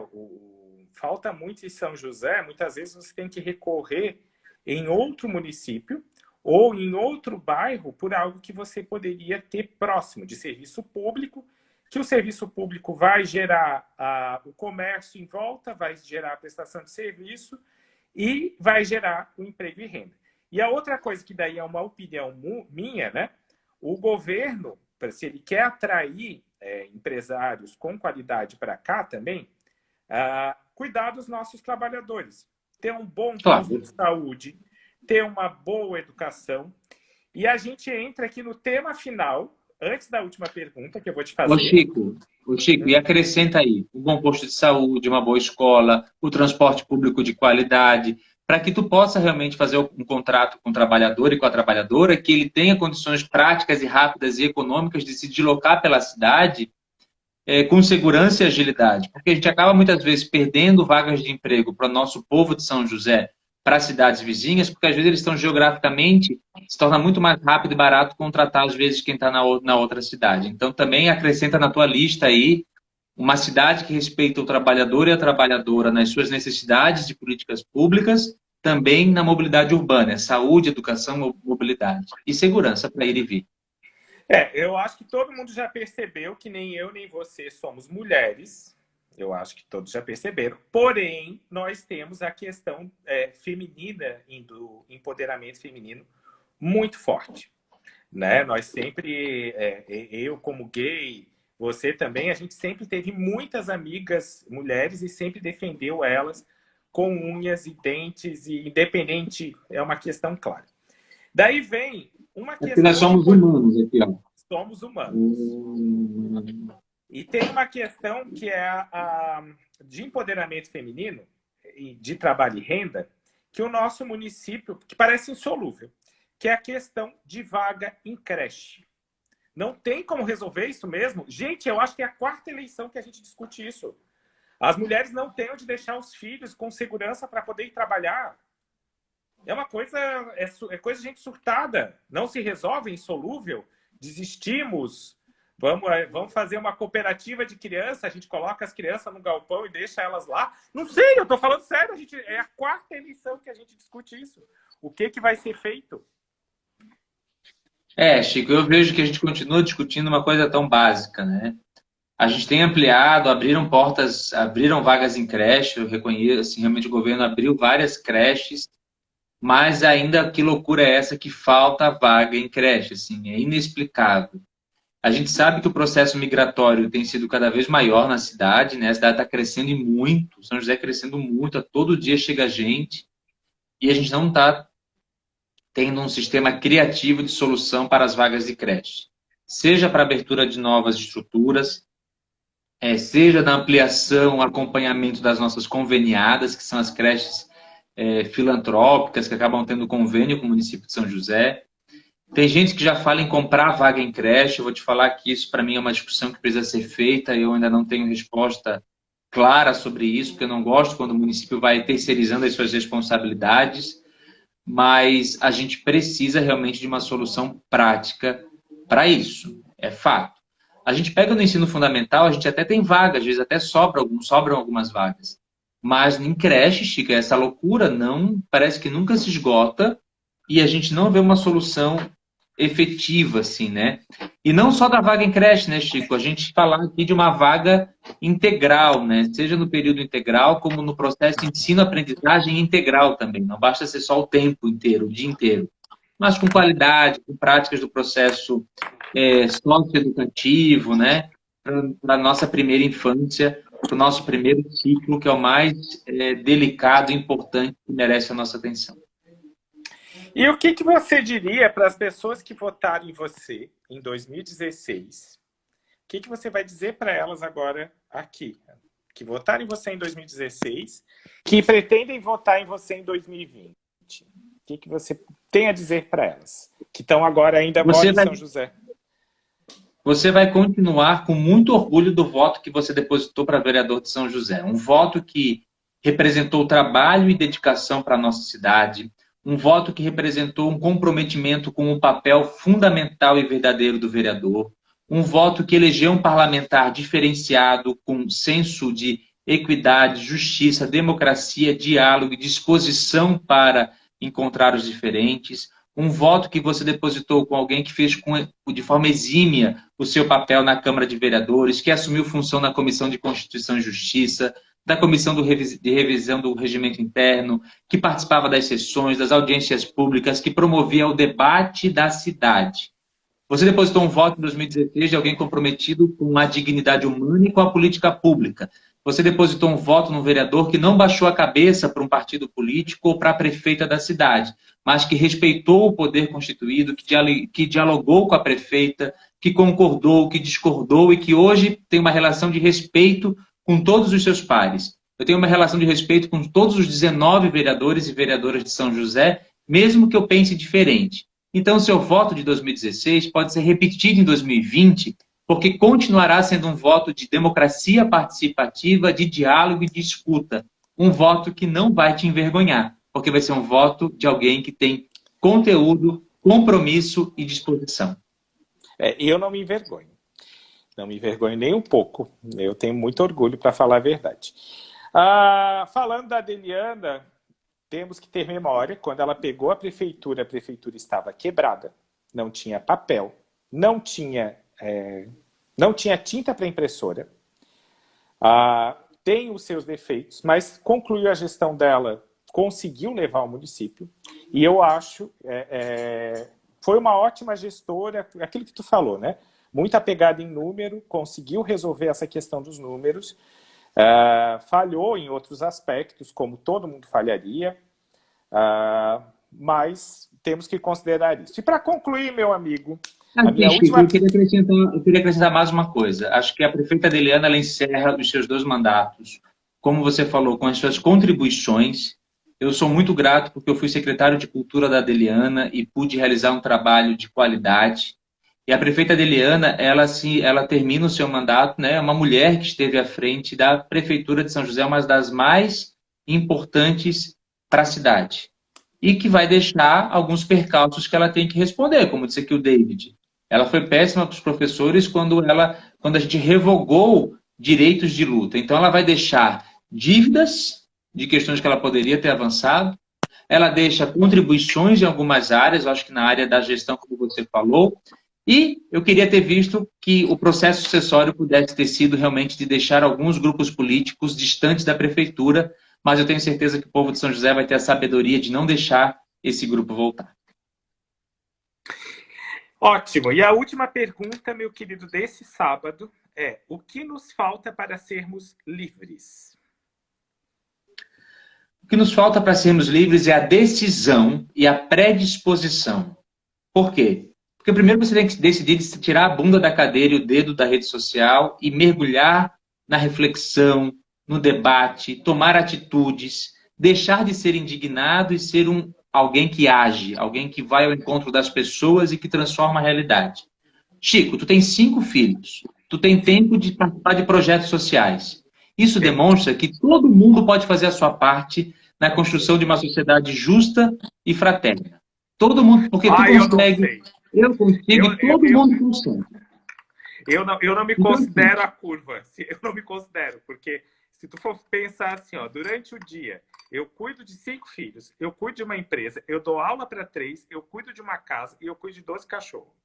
Falta muito em São José, muitas vezes você tem que recorrer em outro município ou em outro bairro por algo que você poderia ter próximo de serviço público, que o serviço público vai gerar o comércio em volta, vai gerar a prestação de serviço e vai gerar o emprego e renda. E a outra coisa que daí é uma opinião minha, né? O governo, se ele quer atrair empresários com qualidade para cá também, cuidar dos nossos trabalhadores, ter um bom Claro. posto de saúde, ter uma boa educação. E a gente entra aqui no tema final, antes da última pergunta que eu vou te fazer. Ô Chico, e acrescenta aí, um bom posto de saúde, uma boa escola, o transporte público de qualidade, para que tu possa realmente fazer um contrato com o trabalhador e com a trabalhadora, que ele tenha condições práticas e rápidas e econômicas de se deslocar pela cidade com segurança e agilidade. Porque a gente acaba muitas vezes perdendo vagas de emprego para o nosso povo de São José, para as cidades vizinhas, porque às vezes eles estão geograficamente, se torna muito mais rápido e barato contratar às vezes quem está na outra cidade. Então também acrescenta na tua lista aí uma cidade que respeita o trabalhador e a trabalhadora nas suas necessidades de políticas públicas, também na mobilidade urbana, saúde, educação, mobilidade e segurança para ir e vir. Eu acho que todo mundo já percebeu que nem eu nem você somos mulheres. Eu acho que todos já perceberam. Porém, nós temos a questão feminina, do empoderamento feminino, muito forte. Né? Nós sempre, eu como gay, você também, a gente sempre teve muitas amigas mulheres e sempre defendeu elas com unhas e dentes, e independente, é uma questão clara. Daí vem uma questão... Nós somos humanos aqui, ó. Somos humanos. E tem uma questão que é de empoderamento feminino, e de trabalho e renda, que o nosso município, que parece insolúvel, que é a questão de vaga em creche. Não tem como resolver isso mesmo? Gente, eu acho que é a quarta eleição que a gente discute isso. As mulheres não têm onde deixar os filhos com segurança para poder ir trabalhar. É uma coisa, é coisa de gente surtada. Não se resolve, insolúvel. Desistimos. Vamos fazer uma cooperativa de criança, a gente coloca as crianças no galpão e deixa elas lá. Não sei, eu estou falando sério. É a quarta eleição que a gente discute isso. O que vai ser feito? Chico, eu vejo que a gente continua discutindo uma coisa tão básica, né? A gente tem ampliado, abriram portas, abriram vagas em creche, eu reconheço, assim, realmente o governo abriu várias creches, mas ainda que loucura é essa que falta vaga em creche, assim, é inexplicável. A gente sabe que o processo migratório tem sido cada vez maior na cidade, né? A cidade está crescendo e muito, São José crescendo muito, a todo dia chega gente, e a gente não está tendo um sistema criativo de solução para as vagas de creche. Seja para a abertura de novas estruturas, seja na ampliação, acompanhamento das nossas conveniadas, que são as creches filantrópicas, que acabam tendo convênio com o município de São José. Tem gente que já fala em comprar vaga em creche. Eu vou te falar que isso, para mim, é uma discussão que precisa ser feita. Eu ainda não tenho resposta clara sobre isso, porque eu não gosto quando o município vai terceirizando as suas responsabilidades. Mas a gente precisa realmente de uma solução prática para isso. É fato. A gente pega no ensino fundamental, a gente até tem vagas, às vezes até sobram algumas vagas. Mas em creche, Chica, essa loucura não parece que nunca se esgota e a gente não vê uma solução efetiva, assim, né? E não só da vaga em creche, né, Chico? A gente falar aqui de uma vaga integral, né? Seja no período integral, como no processo de ensino-aprendizagem integral também. Não basta ser só o tempo inteiro, o dia inteiro. Mas com qualidade, com práticas do processo socioeducativo, né? Para a nossa primeira infância, para o nosso primeiro ciclo, que é o mais delicado e importante, que merece a nossa atenção. E o que você diria para as pessoas que votaram em você em 2016? O que você vai dizer para elas agora aqui? Que votaram em você em 2016, que pretendem votar em você em 2020. O que você tem a dizer para elas? Que estão agora ainda moram em São José. Você vai continuar com muito orgulho do voto que você depositou para vereador de São José. Um voto que representou trabalho e dedicação para a nossa cidade. Um voto que representou um comprometimento com o papel fundamental e verdadeiro do vereador. Um voto que elegeu um parlamentar diferenciado, com senso de equidade, justiça, democracia, diálogo e disposição para encontrar os diferentes. Um voto que você depositou com alguém que fez de forma exímia o seu papel na Câmara de Vereadores, que assumiu função na Comissão de Constituição e Justiça, da Comissão de Revisão do Regimento Interno, que participava das sessões, das audiências públicas, que promovia o debate da cidade. Você depositou um voto em 2016 de alguém comprometido com a dignidade humana e com a política pública. Você depositou um voto num vereador que não baixou a cabeça para um partido político ou para a prefeita da cidade, mas que respeitou o poder constituído, que dialogou com a prefeita, que concordou, que discordou e que hoje tem uma relação de respeito com todos os seus pares. Eu tenho uma relação de respeito com todos os 19 vereadores e vereadoras de São José, mesmo que eu pense diferente. Então, o seu voto de 2016 pode ser repetido em 2020, porque continuará sendo um voto de democracia participativa, de diálogo e de escuta. Um voto que não vai te envergonhar, porque vai ser um voto de alguém que tem conteúdo, compromisso e disposição. Eu não me envergonho. Não me envergonho nem um pouco. Eu tenho muito orgulho, para falar a verdade. Falando da Adeliana, temos que ter memória. Quando ela pegou a prefeitura estava quebrada. Não tinha papel. Não tinha tinta para impressora. Tem os seus defeitos, mas concluiu a gestão dela, conseguiu levar o município. E eu acho foi uma ótima gestora, aquilo que tu falou, né? Muito apegada em número, conseguiu resolver essa questão dos números, falhou em outros aspectos, como todo mundo falharia, mas temos que considerar isso. E para concluir, meu amigo, eu queria acrescentar mais uma coisa. Acho que a prefeita Adeliana, ela encerra os seus 2 mandatos, como você falou, com as suas contribuições. Eu sou muito grato porque eu fui secretário de Cultura da Adeliana e pude realizar um trabalho de qualidade. E a prefeita Adeliana, ela termina o seu mandato, né? Uma mulher que esteve à frente da Prefeitura de São José, uma das mais importantes para a cidade. E que vai deixar alguns percalços que ela tem que responder, como disse aqui o David. Ela foi péssima para os professores quando a gente revogou direitos de luta. Então, ela vai deixar dívidas de questões que ela poderia ter avançado. Ela deixa contribuições em algumas áreas, eu acho que na área da gestão, como você falou. E eu queria ter visto que o processo sucessório pudesse ter sido realmente de deixar alguns grupos políticos distantes da prefeitura, mas eu tenho certeza que o povo de São José vai ter a sabedoria de não deixar esse grupo voltar. Ótimo. E a última pergunta, meu querido, desse sábado é: o que nos falta para sermos livres? O que nos falta para sermos livres é a decisão e a predisposição. Por quê? Porque primeiro você tem que decidir de tirar a bunda da cadeira e o dedo da rede social e mergulhar na reflexão, no debate, tomar atitudes, deixar de ser indignado e ser alguém que age, alguém que vai ao encontro das pessoas e que transforma a realidade. Chico, tu tem 5 filhos, tu tem tempo de participar de projetos sociais. Isso demonstra que todo mundo pode fazer a sua parte na construção de uma sociedade justa e fraterna. Todo mundo, porque tu consegue, eu consigo e todo mundo consegue. Eu não me considero a curva. Eu não me considero, porque se tu for pensar assim, ó, durante o dia, eu cuido de 5 filhos, eu cuido de uma empresa, eu dou aula para 3, eu cuido de uma casa e eu cuido de 12 cachorros.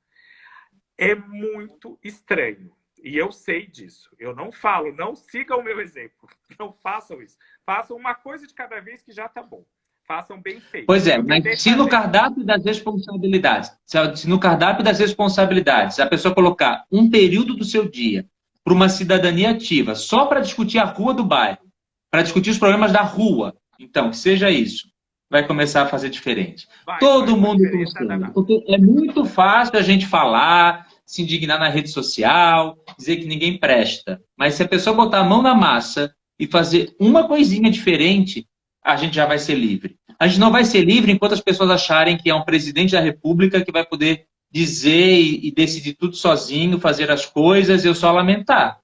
É muito estranho. E eu sei disso. Eu não falo, não sigam o meu exemplo. Não façam isso. Façam uma coisa de cada vez que já tá bom. Façam bem feito. Pois é, mas se no cardápio das responsabilidades, se no cardápio das responsabilidades a pessoa colocar um período do seu dia para uma cidadania ativa, só para discutir a rua do bairro, para discutir os problemas da rua, então, que seja isso, vai começar a fazer diferente. Todo mundo consegue. Porque é muito fácil a gente falar, se indignar na rede social, dizer que ninguém presta. Mas se a pessoa botar a mão na massa e fazer uma coisinha diferente, a gente já vai ser livre. A gente não vai ser livre enquanto as pessoas acharem que é um presidente da República que vai poder dizer e decidir tudo sozinho, fazer as coisas e eu só lamentar.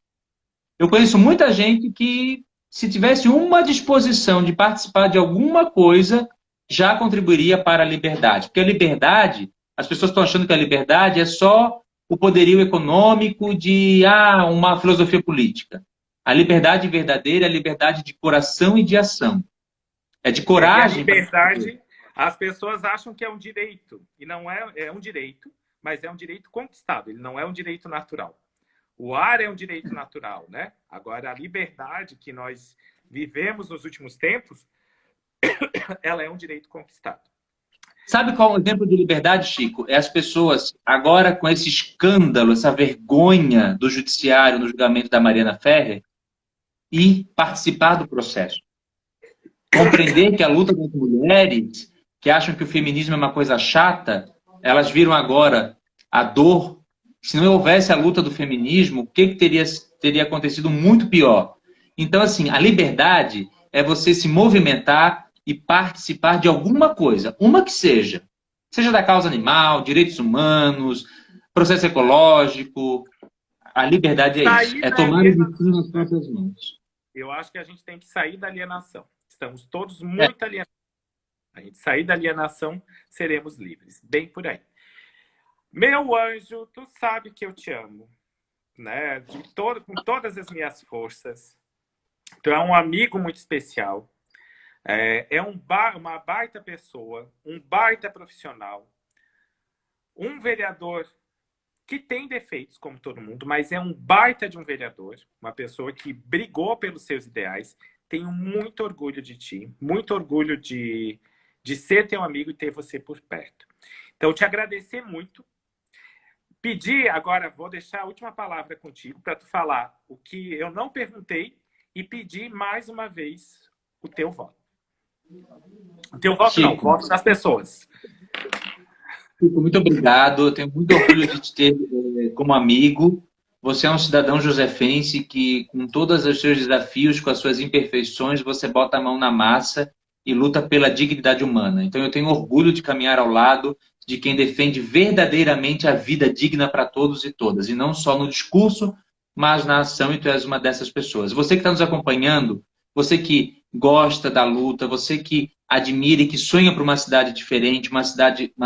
Eu conheço muita gente que, se tivesse uma disposição de participar de alguma coisa, já contribuiria para a liberdade. Porque a liberdade, as pessoas estão achando que a liberdade é só o poderio econômico de uma filosofia política. A liberdade verdadeira é a liberdade de coração e de ação. É de coragem. A liberdade, as pessoas acham que é um direito. E não é, é um direito, mas é um direito conquistado. Ele não é um direito natural. O ar é um direito natural, né? Agora, a liberdade que nós vivemos nos últimos tempos, ela é um direito conquistado. Sabe qual é o exemplo de liberdade, Chico? É as pessoas, agora com esse escândalo, essa vergonha do judiciário no julgamento da Mariana Ferrer, e participar do processo. Compreender que a luta das mulheres, que acham que o feminismo é uma coisa chata, elas viram agora a dor. Se não houvesse a luta do feminismo, o que teria acontecido muito pior? Então, assim, a liberdade é você se movimentar e participar de alguma coisa, uma que seja. Seja da causa animal, direitos humanos, processo ecológico. A liberdade é isso, é tomar o destino nas próprias mãos. Eu acho que a gente tem que sair da alienação. Estamos todos muito alienados. A gente sair da alienação, seremos livres. Bem por aí. Meu anjo, tu sabe que eu te amo, né? Com todas as minhas forças. Tu é um amigo muito especial. É uma baita pessoa, um baita profissional, um vereador que tem defeitos, como todo mundo, mas é um baita de um vereador, uma pessoa que brigou pelos seus ideais. Tenho muito orgulho de ti, muito orgulho de ser teu amigo e ter você por perto. Então, te agradecer muito. Pedir agora, vou deixar a última palavra contigo para tu falar o que eu não perguntei e pedir mais uma vez o teu voto. O teu voto não, o voto das pessoas. Chico, muito obrigado. Eu tenho muito orgulho de te ter como amigo. Você é um cidadão josefense que, com todos os seus desafios, com as suas imperfeições, você bota a mão na massa e luta pela dignidade humana. Então, eu tenho orgulho de caminhar ao lado de quem defende verdadeiramente a vida digna para todos e todas. E não só no discurso, mas na ação, e tu és uma dessas pessoas. Você que está nos acompanhando, você que gosta da luta, você que admira e que sonha por uma cidade diferente, uma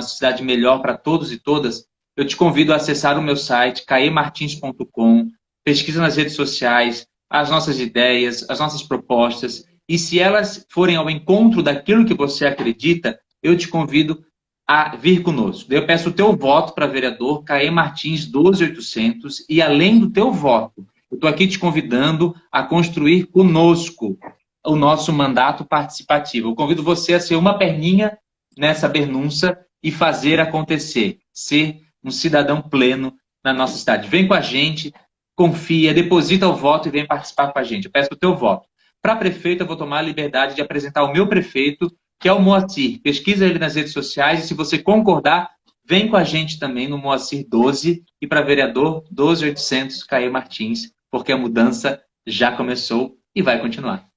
cidade melhor para todos e todas, eu te convido a acessar o meu site, caemartins.com, pesquisa nas redes sociais, as nossas ideias, as nossas propostas, e se elas forem ao encontro daquilo que você acredita, eu te convido a vir conosco. Eu peço o teu voto para vereador, Caê Martins 12800, e além do teu voto, eu estou aqui te convidando a construir conosco o nosso mandato participativo. Eu convido você a ser uma perninha nessa bernunça e fazer acontecer, ser um cidadão pleno na nossa cidade. Vem com a gente, confia, deposita o voto e vem participar com a gente. Eu peço o teu voto. Para prefeito, eu vou tomar a liberdade de apresentar o meu prefeito, que é o Moacir. Pesquisa ele nas redes sociais e se você concordar, vem com a gente também no Moacir 12 e para vereador 12800 Caê Martins, porque a mudança já começou e vai continuar.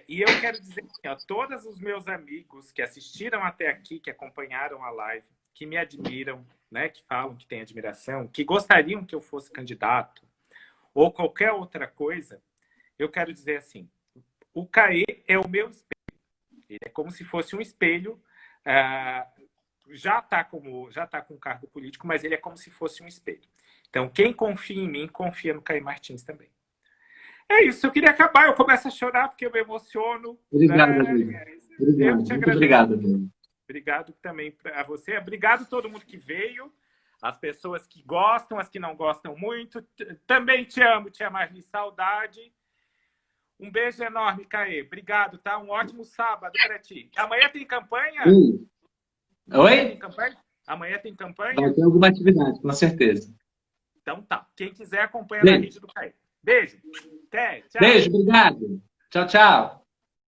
E eu quero dizer assim, ó, todos os meus amigos que assistiram até aqui, que acompanharam a live, que me admiram, né, que falam que têm admiração, que gostariam que eu fosse candidato, ou qualquer outra coisa, eu quero dizer assim, o Caê é o meu espelho. Ele é como se fosse um espelho, já está com cargo político, mas ele é como se fosse um espelho. Então, quem confia em mim, confia no Caê Martins também. É isso, eu queria acabar, eu começo a chorar porque eu me emociono. Obrigado, amigo. Eu te agradeço. Muito obrigado, amigo. Obrigado também a você. Obrigado a todo mundo que veio, as pessoas que gostam, as que não gostam muito. Também te amo, Tia Marli, saudade. Um beijo enorme, Caê. Obrigado, tá? Um ótimo sábado para ti. Amanhã tem campanha? Oi? Amanhã tem campanha? Vai ter alguma atividade, com certeza. Então tá. Quem quiser, acompanha na rede do Caê. Beijo. Até. Tchau. Beijo, obrigado. Tchau, tchau.